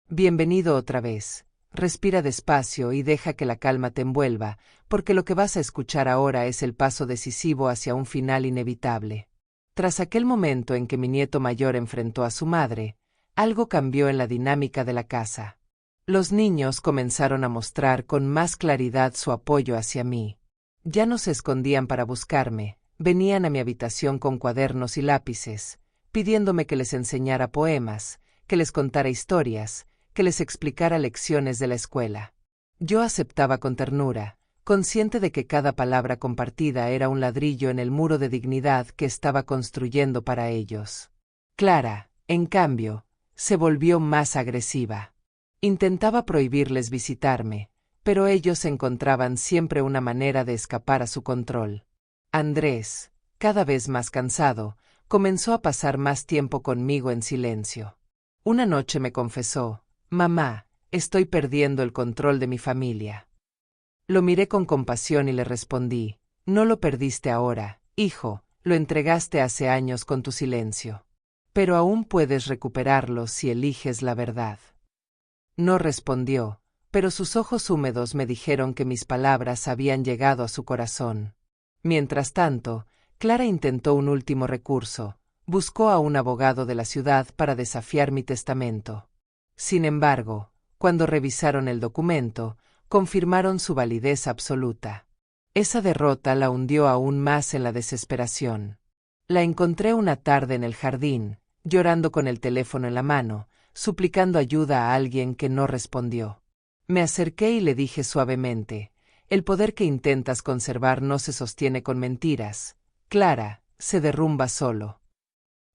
Bienvenido otra vez. Respira despacio y deja que la calma te envuelva, porque lo que vas a escuchar ahora es el paso decisivo hacia un final inevitable. Tras aquel momento en que mi nieto mayor enfrentó a su madre, algo cambió en la dinámica de la casa. Los niños comenzaron a mostrar con más claridad su apoyo hacia mí. Ya no se escondían para buscarme, venían a mi habitación con cuadernos y lápices, pidiéndome que les enseñara poemas, que les contara historias, que les explicara lecciones de la escuela. Yo aceptaba con ternura, consciente de que cada palabra compartida era un ladrillo en el muro de dignidad que estaba construyendo para ellos. Clara, en cambio, se volvió más agresiva. Intentaba prohibirles visitarme, pero ellos encontraban siempre una manera de escapar a su control. Andrés, cada vez más cansado, comenzó a pasar más tiempo conmigo en silencio. Una noche me confesó: «Mamá, estoy perdiendo el control de mi familia». Lo miré con compasión y le respondí: «No lo perdiste ahora, hijo, lo entregaste hace años con tu silencio. Pero aún puedes recuperarlo si eliges la verdad». No respondió, pero sus ojos húmedos me dijeron que mis palabras habían llegado a su corazón. Mientras tanto, Clara intentó un último recurso: buscó a un abogado de la ciudad para desafiar mi testamento. Sin embargo, cuando revisaron el documento, confirmaron su validez absoluta. Esa derrota la hundió aún más en la desesperación. La encontré una tarde en el jardín, llorando con el teléfono en la mano, suplicando ayuda a alguien que no respondió. Me acerqué y le dije suavemente: «El poder que intentas conservar no se sostiene con mentiras. Clara, se derrumba solo».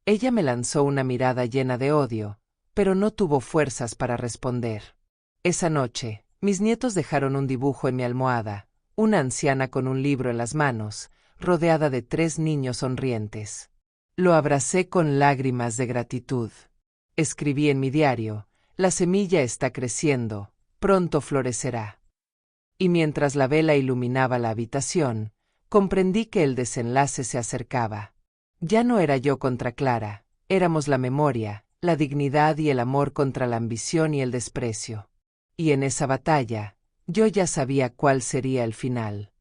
Ella me lanzó una mirada llena de odio, pero no tuvo fuerzas para responder. Esa noche, mis nietos dejaron un dibujo en mi almohada, una anciana con un libro en las manos, rodeada de 3 niños sonrientes. Lo abracé con lágrimas de gratitud. Escribí en mi diario: «La semilla está creciendo, pronto florecerá». Y mientras la vela iluminaba la habitación, comprendí que el desenlace se acercaba. Ya no era yo contra Clara, éramos la memoria, la dignidad y el amor contra la ambición y el desprecio. Y en esa batalla, yo ya sabía cuál sería el final.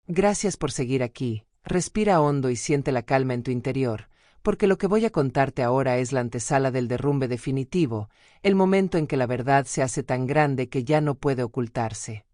Gracias por seguir aquí, respira hondo y siente la calma en tu interior, porque lo que voy a contarte ahora es la antesala del derrumbe definitivo, el momento en que la verdad se hace tan grande que ya no puede ocultarse.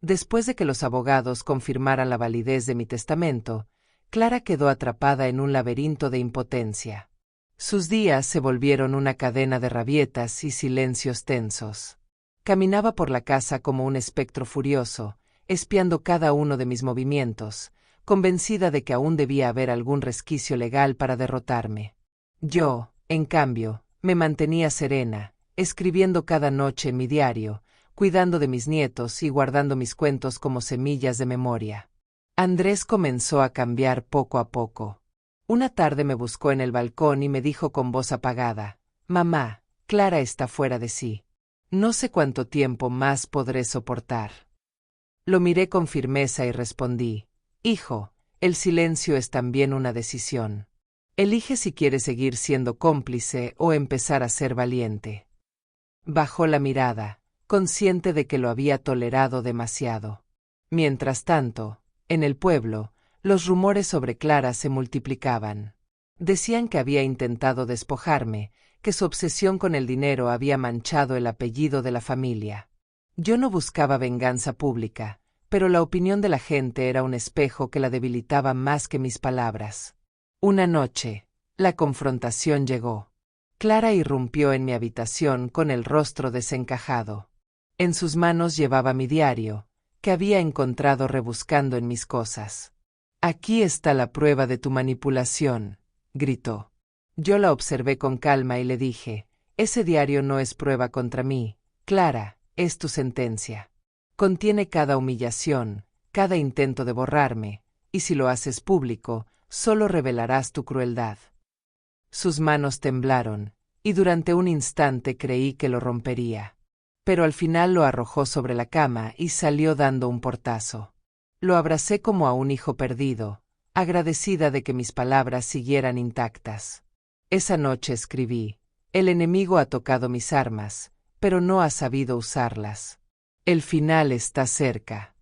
Después de que los abogados confirmaran la validez de mi testamento, Clara quedó atrapada en un laberinto de impotencia. Sus días se volvieron una cadena de rabietas y silencios tensos. Caminaba por la casa como un espectro furioso, espiando cada uno de mis movimientos, convencida de que aún debía haber algún resquicio legal para derrotarme. Yo, en cambio, me mantenía serena, escribiendo cada noche en mi diario, cuidando de mis nietos y guardando mis cuentos como semillas de memoria. Andrés comenzó a cambiar poco a poco. Una tarde me buscó en el balcón y me dijo con voz apagada: «Mamá, Clara está fuera de sí. No sé cuánto tiempo más podré soportar». Lo miré con firmeza y respondí: «Hijo, el silencio es también una decisión. Elige si quieres seguir siendo cómplice o empezar a ser valiente». Bajó la mirada, consciente de que lo había tolerado demasiado. Mientras tanto, en el pueblo, los rumores sobre Clara se multiplicaban. Decían que había intentado despojarme, que su obsesión con el dinero había manchado el apellido de la familia. Yo no buscaba venganza pública, pero la opinión de la gente era un espejo que la debilitaba más que mis palabras. Una noche, la confrontación llegó. Clara irrumpió en mi habitación con el rostro desencajado. En sus manos llevaba mi diario, que había encontrado rebuscando en mis cosas. «Aquí está la prueba de tu manipulación», gritó. Yo la observé con calma y le dije: «Ese diario no es prueba contra mí, Clara, es tu sentencia. Contiene cada humillación, cada intento de borrarme, y si lo haces público, solo revelarás tu crueldad». Sus manos temblaron, y durante un instante creí que lo rompería. Pero al final lo arrojó sobre la cama y salió dando un portazo. Lo abracé como a un hijo perdido, agradecida de que mis palabras siguieran intactas. Esa noche escribí: «El enemigo ha tocado mis armas, pero no ha sabido usarlas. El final está cerca».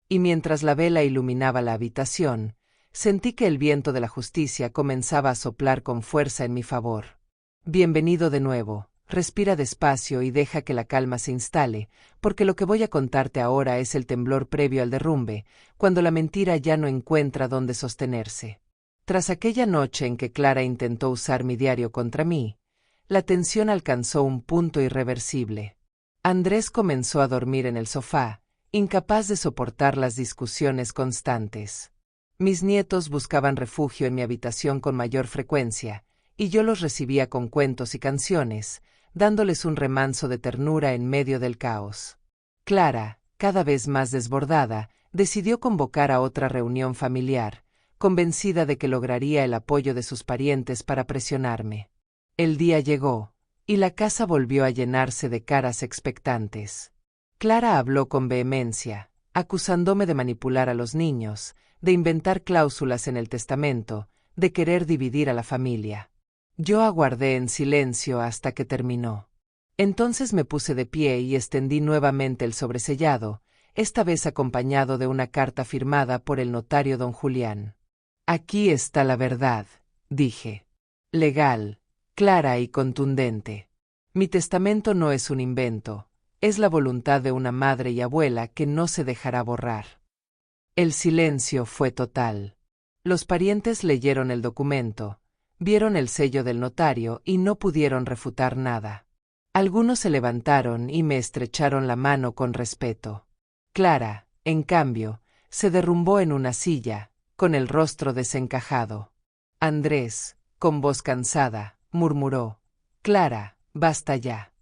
Y mientras la vela iluminaba la habitación, sentí que el viento de la justicia comenzaba a soplar con fuerza en mi favor. «Bienvenido de nuevo. Respira despacio y deja que la calma se instale, porque lo que voy a contarte ahora es el temblor previo al derrumbe, cuando la mentira ya no encuentra dónde sostenerse». Tras aquella noche en que Clara intentó usar mi diario contra mí, la tensión alcanzó un punto irreversible. Andrés comenzó a dormir en el sofá, incapaz de soportar las discusiones constantes. Mis nietos buscaban refugio en mi habitación con mayor frecuencia, y yo los recibía con cuentos y canciones, dándoles un remanso de ternura en medio del caos. Clara, cada vez más desbordada, decidió convocar a otra reunión familiar, convencida de que lograría el apoyo de sus parientes para presionarme. El día llegó, y la casa volvió a llenarse de caras expectantes. Clara habló con vehemencia, acusándome de manipular a los niños, de inventar cláusulas en el testamento, de querer dividir a la familia. Yo aguardé en silencio hasta que terminó. Entonces me puse de pie y extendí nuevamente el sobresellado, esta vez acompañado de una carta firmada por el notario don Julián. «Aquí está la verdad», dije. «Legal, clara y contundente. Mi testamento no es un invento, es la voluntad de una madre y abuela que no se dejará borrar». El silencio fue total. Los parientes leyeron el documento, vieron el sello del notario y no pudieron refutar nada. Algunos se levantaron y me estrecharon la mano con respeto. Clara, en cambio, se derrumbó en una silla, con el rostro desencajado. Andrés, con voz cansada, murmuró: «Clara, basta ya».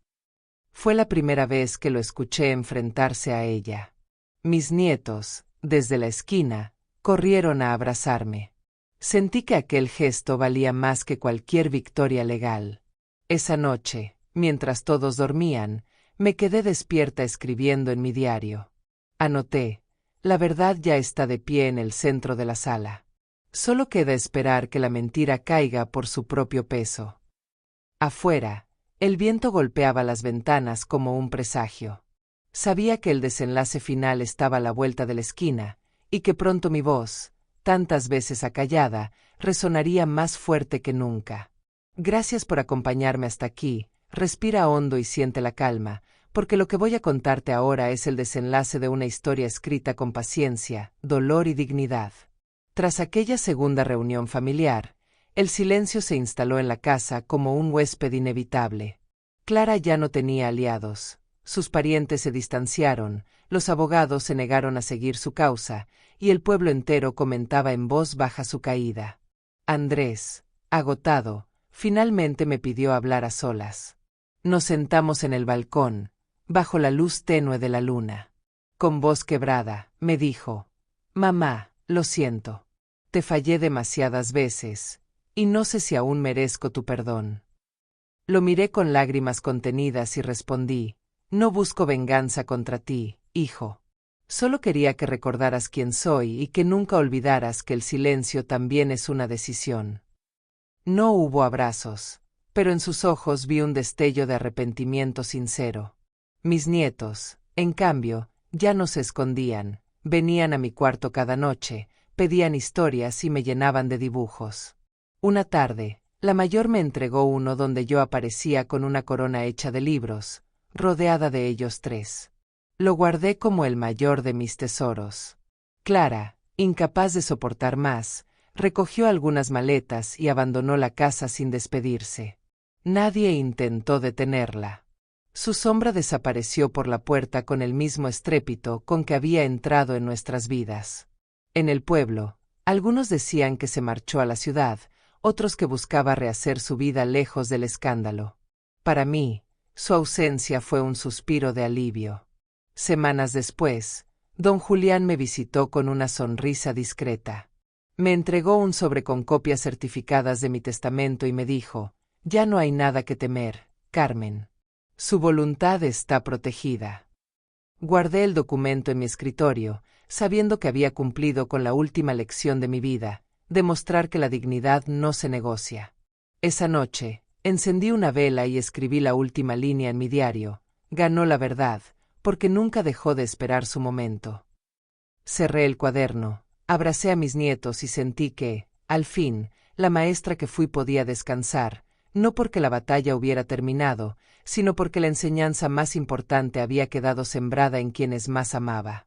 Fue la primera vez que lo escuché enfrentarse a ella. Mis nietos, desde la esquina, corrieron a abrazarme. Sentí que aquel gesto valía más que cualquier victoria legal. Esa noche, mientras todos dormían, me quedé despierta escribiendo en mi diario. Anoté: «La verdad ya está de pie en el centro de la sala. Solo queda esperar que la mentira caiga por su propio peso». Afuera, el viento golpeaba las ventanas como un presagio. Sabía que el desenlace final estaba a la vuelta de la esquina, y que pronto mi voz, tantas veces acallada, resonaría más fuerte que nunca. Gracias por acompañarme hasta aquí. Respira hondo y siente la calma, porque lo que voy a contarte ahora es el desenlace de una historia escrita con paciencia, dolor y dignidad. Tras aquella segunda reunión familiar, el silencio se instaló en la casa como un huésped inevitable. Clara ya no tenía aliados. Sus parientes se distanciaron, los abogados se negaron a seguir su causa, y el pueblo entero comentaba en voz baja su caída. Andrés, agotado, finalmente me pidió hablar a solas. Nos sentamos en el balcón, bajo la luz tenue de la luna. Con voz quebrada, me dijo: «Mamá, lo siento. Te fallé demasiadas veces, y no sé si aún merezco tu perdón». Lo miré con lágrimas contenidas y respondí: «No busco venganza contra ti, hijo. Solo quería que recordaras quién soy y que nunca olvidaras que el silencio también es una decisión». No hubo abrazos, pero en sus ojos vi un destello de arrepentimiento sincero. Mis nietos, en cambio, ya no se escondían, venían a mi cuarto cada noche, pedían historias y me llenaban de dibujos. Una tarde, la mayor me entregó uno donde yo aparecía con una corona hecha de libros, rodeada de ellos 3. Lo guardé como el mayor de mis tesoros. Clara, incapaz de soportar más, recogió algunas maletas y abandonó la casa sin despedirse. Nadie intentó detenerla. Su sombra desapareció por la puerta con el mismo estrépito con que había entrado en nuestras vidas. En el pueblo, algunos decían que se marchó a la ciudad, otros que buscaba rehacer su vida lejos del escándalo. Para mí, su ausencia fue un suspiro de alivio. Semanas después, don Julián me visitó con una sonrisa discreta. Me entregó un sobre con copias certificadas de mi testamento y me dijo: «Ya no hay nada que temer, Carmen. Su voluntad está protegida». Guardé el documento en mi escritorio, sabiendo que había cumplido con la última lección de mi vida, demostrar que la dignidad no se negocia. Esa noche, encendí una vela y escribí la última línea en mi diario: «Ganó la verdad», porque nunca dejó de esperar su momento. Cerré el cuaderno, abracé a mis nietos y sentí que, al fin, la maestra que fui podía descansar, no porque la batalla hubiera terminado, sino porque la enseñanza más importante había quedado sembrada en quienes más amaba.